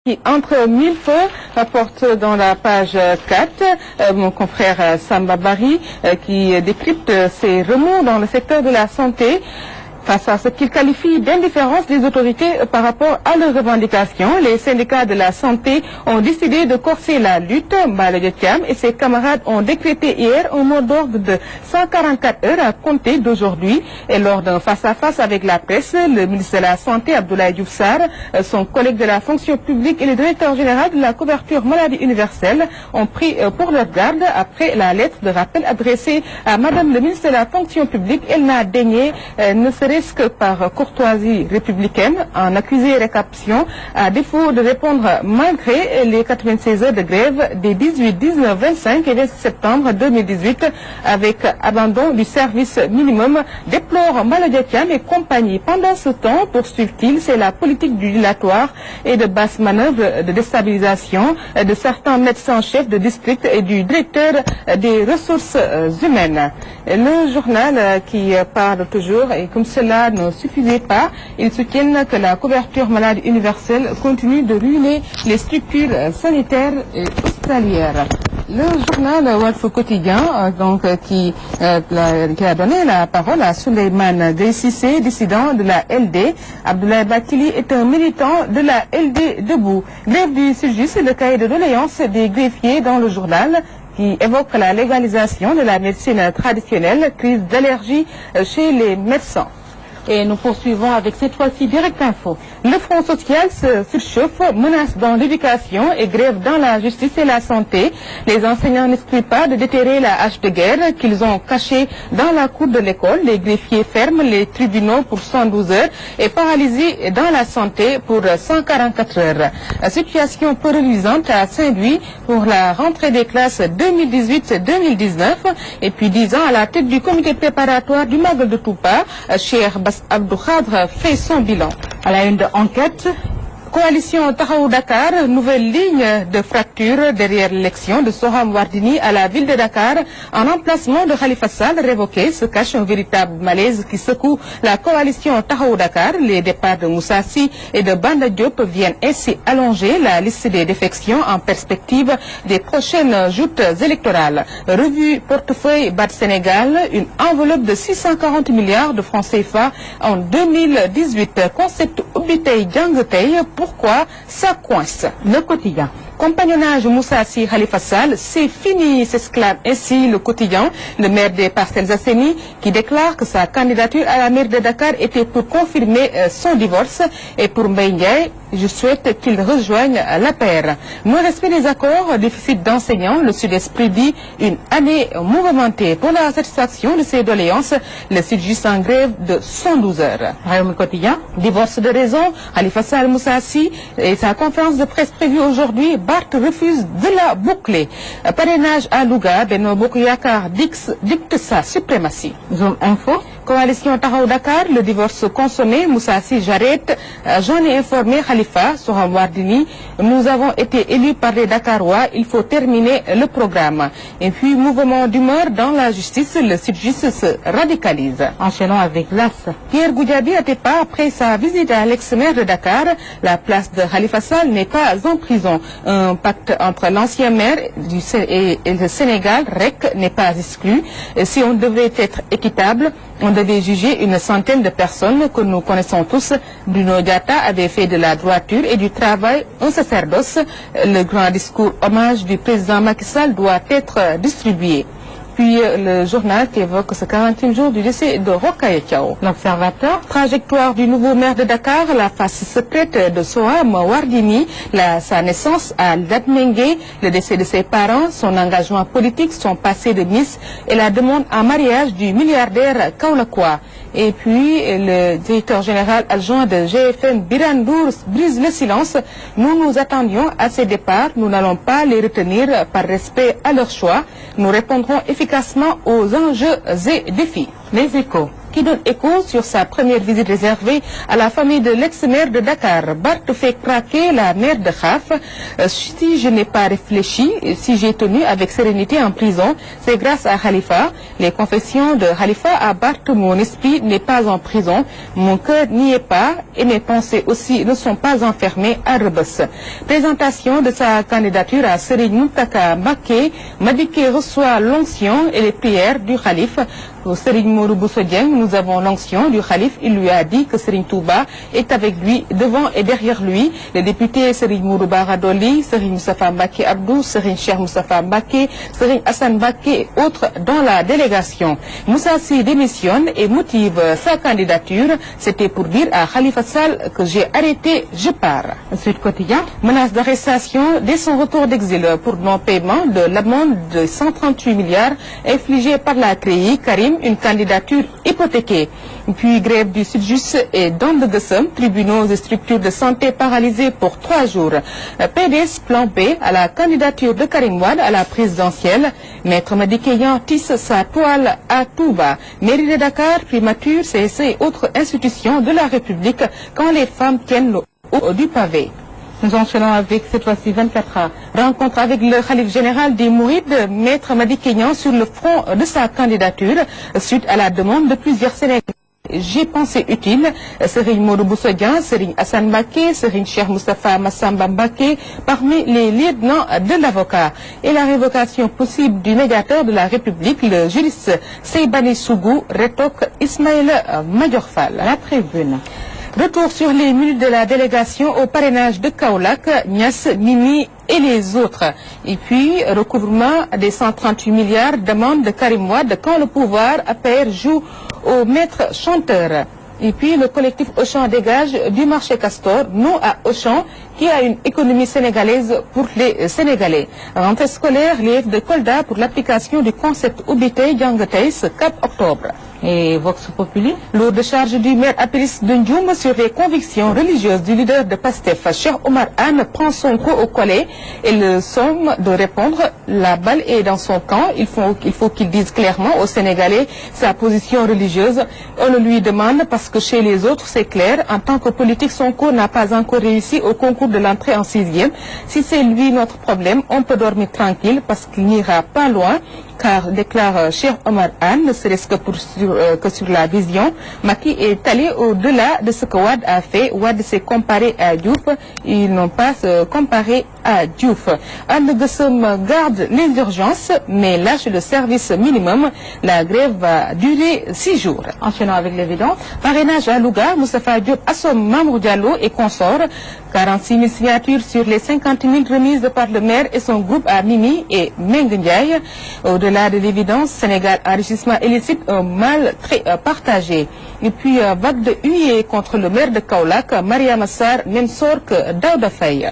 Qui entre mille feux rapporte dans la page 4 mon confrère Samba Bari qui décrypte ces remous dans le secteur de la santé face à ce qu'il qualifie d'indifférence des autorités par rapport à leurs revendications. Les syndicats de la santé ont décidé de corser la lutte. Mbalo Thiam et ses camarades ont décrété hier un mot d'ordre de 144 heures à compter d'aujourd'hui. Et lors d'un face-à-face avec la presse, le ministre de la Santé, Abdoulaye Diouf Sarr, son collègue de la fonction publique et le directeur général de la couverture maladie universelle ont pris pour leur garde après la lettre de rappel adressée à Madame le ministre de la fonction publique. Elle n'a daigné, ne serait que par courtoisie républicaine, en accusé récaption, à défaut de répondre malgré les 96 heures de grève des 18, 19, 25 et 26 septembre 2018 avec abandon du service minimum, déplore Mbalo Thiam et compagnie. Pendant ce temps, poursuivent-ils, c'est la politique du dilatoire et de basse manœuvre de déstabilisation de certains médecins-chefs de district et du directeur des ressources humaines. Le journal qui parle toujours, et comme cela ne suffisait pas, ils soutiennent que la couverture maladie universelle continue de ruiner les structures sanitaires et hospitalières. Le journal Walf Quotidien, qui a donné la parole à Souleymane Gueye-Cissé, dissident de la LD. Abdoulaye Bathily est un militant de la LD debout. Grève du SYTJUST, le cahier de doléances des greffiers dans le journal, qui évoque la légalisation de la médecine traditionnelle, crise d'allergie chez les médecins. Et nous poursuivons avec cette fois-ci Direct Info. Le Front social se surchauffe, menace dans l'éducation et grève dans la justice et la santé. Les enseignants n'excluent pas de déterrer la hache de guerre qu'ils ont cachée dans la cour de l'école. Les greffiers ferment les tribunaux pour 112 heures et paralysés dans la santé pour 144 heures. Situation peu reluisante à Saint-Louis pour la rentrée des classes 2018-2019. Et puis 10 ans à la tête du comité préparatoire du Magal de Toupa, Cheikh Bass Abdou Khadre fait son bilan. À la une de Enquête, Coalition Taxawu Dakar, nouvelle ligne de fracture derrière l'élection de Soham Wardini à la ville de Dakar. En emplacement de Khalifa Sall révoqué se cache un véritable malaise qui secoue la coalition Taxawu Dakar. Les départs de Moussa Sy et de Banda Diop viennent ainsi allonger la liste des défections en perspective des prochaines joutes électorales. Revue portefeuille Bad Sénégal, une enveloppe de 640 milliards de francs CFA en 2018. Concept Ubitei Djangtei, pourquoi ça coince? Le quotidien. Compagnonnage Moussa Sy Khalifa Sall, c'est fini, s'exclame ainsi le quotidien. Le maire des Parcelles Assainies qui déclare que sa candidature à la mairie de Dakar était pour confirmer son divorce. Et pour Mbaye Ndiaye, je souhaite qu'il rejoigne l'APR. Non-respect des accords, déficit d'enseignants, le Sud-Est prédit une année mouvementée. Pour la satisfaction de ses doléances, le SYTJUST en grève de 112 heures. Rayonnement quotidien, divorce de raison, Khalifa Sall Moussa Sy et sa conférence de presse prévue aujourd'hui. Barth refuse de la boucler. Parrainage à Louga, Benno Bokk Yakaar dicte sa suprématie. Zoom Info. Coalition Taxawu Dakar, le divorce consommé, Moussa Sy j'arrête. J'en ai informé Khalifa, Soham Wardini. Nous avons été élus par les Dakarois, il faut terminer le programme. Et puis, mouvement d'humeur dans la justice, le SYTJUST se radicalise. Enchaînons avec l'AS. Pierre Goudiaby Atepa, après sa visite à l'ex-maire de Dakar, la place de Khalifa Sall n'est pas en prison. Un pacte entre l'ancien maire et le Sénégal, REC, n'est pas exclu. Et si on devait être équitable, on devait juger une centaine de personnes que nous connaissons tous. Bruno Diatta avait fait de la droiture et du travail un sacerdoce. Le grand discours hommage du président Macky Sall doit être distribué. Puis le journal qui évoque ce 40e jour du décès de Rokhaya Thiaw. L'Observateur, trajectoire du nouveau maire de Dakar, la face secrète de Soham Wardini, sa naissance à Latmingué, le décès de ses parents, son engagement politique, son passé de Miss et la demande en mariage du milliardaire Kaolackois. Et puis le directeur général adjoint de GFM, Birane Ndour, brise le silence. Nous nous attendions à ces départs, nous n'allons pas les retenir par respect à leur choix. Nous répondrons efficacement aux enjeux et défis. Les Échos. qui donne écho sur sa première visite réservée à la famille de l'ex-maire de Dakar. Barth fait craquer la maire de Khaf. Si je n'ai pas réfléchi, si j'ai tenu avec sérénité en prison, c'est grâce à Khalifa. Les confessions de Khalifa à Barth, mon esprit n'est pas en prison, mon cœur n'y est pas et mes pensées aussi ne sont pas enfermées à Rebeuss. Présentation de sa candidature à Serigne Mountakha Mbacké. Madické reçoit l'onction et les prières du Khalife. Pour Serigne Modou Bousso Dieng, nous avons l'onction du Khalife. Il lui a dit que Serigne Touba est avec lui, devant et derrière lui. Les députés Serigne Modou Bara Dolly, Serigne Moustapha Mbacké Abdou, Serigne Cheikh Moustapha Mbacké, Serigne Assane Mbacké et autres dans la délégation. Moussa Sy démissionne et motive sa candidature. C'était pour dire à Khalifa Sall que j'ai arrêté, je pars. Sud Quotidien, menace d'arrestation dès son retour d'exil pour non-paiement de l'amende de 138 milliards infligée par la CREI. Karim, une candidature hypothéquée. Puis grève du Sud-Just et d'Andegueusseum, tribunaux et structures de santé paralysées pour 3 jours. PDS plan B à la candidature de Karim Wade à la présidentielle. Maître Madické Niang tisse sa toile à Touba. Mairie de Dakar, primature, CSE et autres institutions de la République quand les femmes tiennent le haut du pavé. Nous enchaînons avec cette fois-ci 24 heures. Rencontre avec le khalife général des Mourides, Maître Madické Niang, sur le front de sa candidature suite à la demande de plusieurs Sénégalais. J'ai pensé utile Serigne Modou Bousso Dieng, Serigne Assane Mbacké, Serigne Cheikh Moustapha Massamba Mbacké parmi les lieutenants de l'avocat. Et la révocation possible du médiateur de la République, le juriste Seybani Sougou, rétoque Ismaïla Madior Fall. La tribune. Retour sur les minutes de la délégation au parrainage de Kaolack, Niass, Mimi et les autres. Et puis, recouvrement des 138 milliards d'amende de Karim Wade quand le pouvoir APR joue au maître chanteur. Et puis, le collectif Auchan dégage du marché Castor, non à Auchan, qui a une économie sénégalaise pour les Sénégalais. Rentrée scolaire, l'IF de Kolda pour l'application du concept Ubité Diangateis 4 octobre. Et Vox Populi, lourde charge du maire apériste de Ndioum sur les convictions religieuses du leader de PASTEF, Cheikh Omar Anne, prend son coup au collet et le somme de répondre. La balle est dans son camp. Il faut qu'il dise clairement aux Sénégalais sa position religieuse. On le lui demande parce que chez les autres, c'est clair. En tant que politique, Sonko n'a pas encore réussi au concours de l'entrée en 6e. Si c'est lui notre problème, on peut dormir tranquille parce qu'il n'ira pas loin. Car, déclare Cheikh Omar Anne, ne serait-ce que sur la vision, Macky est allé au-delà de ce que Wade a fait. Wade s'est comparé à Diouf, ils n'ont pas se comparé à Diouf. Andegueusseum garde les urgences, mais lâche le service minimum. La grève va durer 6 jours. Enchaînons avec l'évidence. Parrainage à Louga, Moustapha Diop assomme Mamour Diallo et consorts. 46 000 signatures sur les 50 000 remises par le maire et son groupe à Mimi et Meng Ndiaye. Au-delà de l'évidence, Sénégal, enrichissement illicite, un mal très partagé. Et puis, vague de huée contre le maire de Kaolack, Mariama Sarr, même sort que Daouda Faye.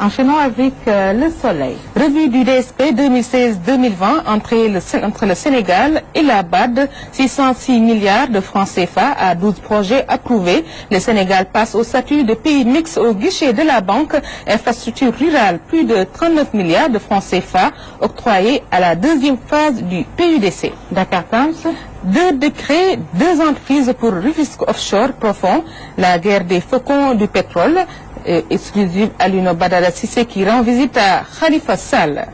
Enchaînons avec le soleil. Revue du DSP 2016-2020 entre le Sénégal et la BAD, 606 milliards de francs CFA à 12 projets approuvés. Le Sénégal passe au statut de pays mixte au guichet de la banque. Infrastructure rurale, plus de 39 milliards de francs CFA octroyés à la deuxième phase du PUDC. Dakar Times. 2 décrets, 2 entreprises pour Rufisque Offshore profond, la guerre des faucons du pétrole, exclusive à Alioune Badara Cissé qui rend visite à Khalifa Sall.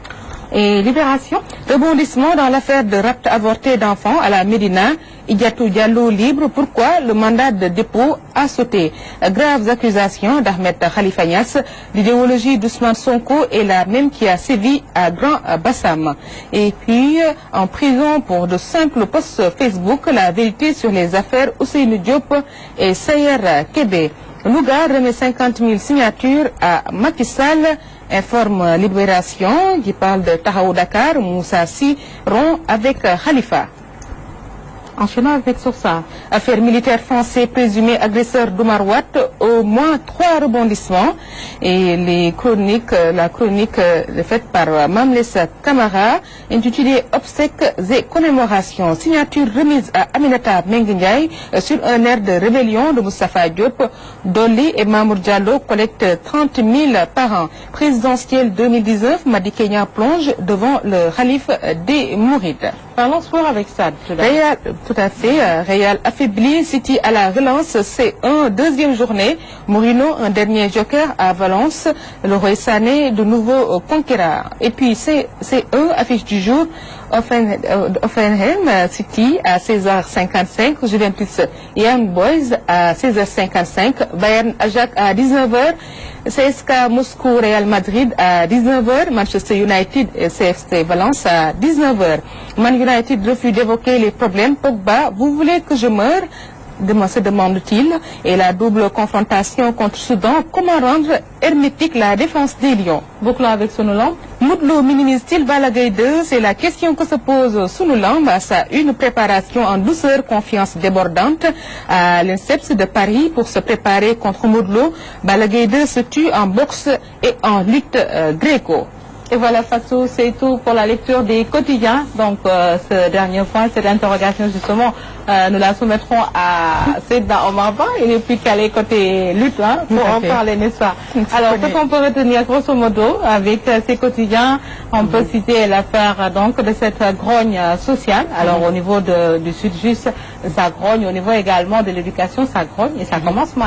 Et Libération, rebondissement dans l'affaire de rapt avorté d'enfants à la Médina, Idjatou Diallo libre, pourquoi le mandat de dépôt a sauté. Graves accusations d'Ahmed Khalifa Niass, l'idéologie d'Ousmane Sonko est la même qui a sévi à Grand Bassam. Et puis, en prison pour de simples posts Facebook, la vérité sur les affaires Ousseynou Diop et Sayer Kébé. Louga remet 50 000 signatures à Macky Sall, informe Libération qui parle de Tahaou Dakar, Moussa Sy rompt avec Khalifa. Enchaînant avec ça. Affaire militaire français présumé agresseur d'Omar Watt, au moins 3 rebondissements. Et la chronique faite par Mamlessa Camara, intitulée Obsèques et commémorations. Signature remise à Aminata Menguiaye sur un air de rébellion de Moustapha Diop. Dolly et Mamour Diallo collectent 30 000 par an. Présidentielle 2019, Madické Niang plonge devant le khalife des Mourides. Parlons sport avec Stade. Real, tout à fait. Real affaibli, City à la relance, c'est deuxième journée. Mourinho, un dernier joker à Valence. Le Roi Sané, de nouveau conquérant. Et puis c'est affiche du jour. Offenheim City à 16h55, Juventus Young Boys à 16h55, Bayern Ajax à 19h, CSKA Moscou Real Madrid à 19h, Manchester United et CFC Valence à 19h. Man United refuse d'évoquer les problèmes. Pogba, vous voulez que je meure? Se demande-t-il. Et la double confrontation contre Soudan, comment rendre hermétique la défense des Lions? Bouclons avec Sunulam. Modou minimise-t-il Balla Gaye 2? C'est la question que se pose Sunulam à sa une préparation en douceur, confiance débordante à l'INSEPS de Paris pour se préparer contre Modou. Balla Gaye 2 se tue en boxe et en lutte gréco. Et voilà, Fatou, c'est tout pour la lecture des quotidiens. Donc, ce dernier point, cette interrogation, justement, nous la soumettrons à Sedna Omarba. Il est plus calé côté lutte, hein, pour en parler, n'est-ce pas? Alors, ce qu'on peut retenir, grosso modo, avec ces quotidiens, on peut citer l'affaire, donc, de cette grogne sociale. Alors, au niveau du Sud, juste, ça grogne. Au niveau également de l'éducation, ça grogne. Et ça commence mal.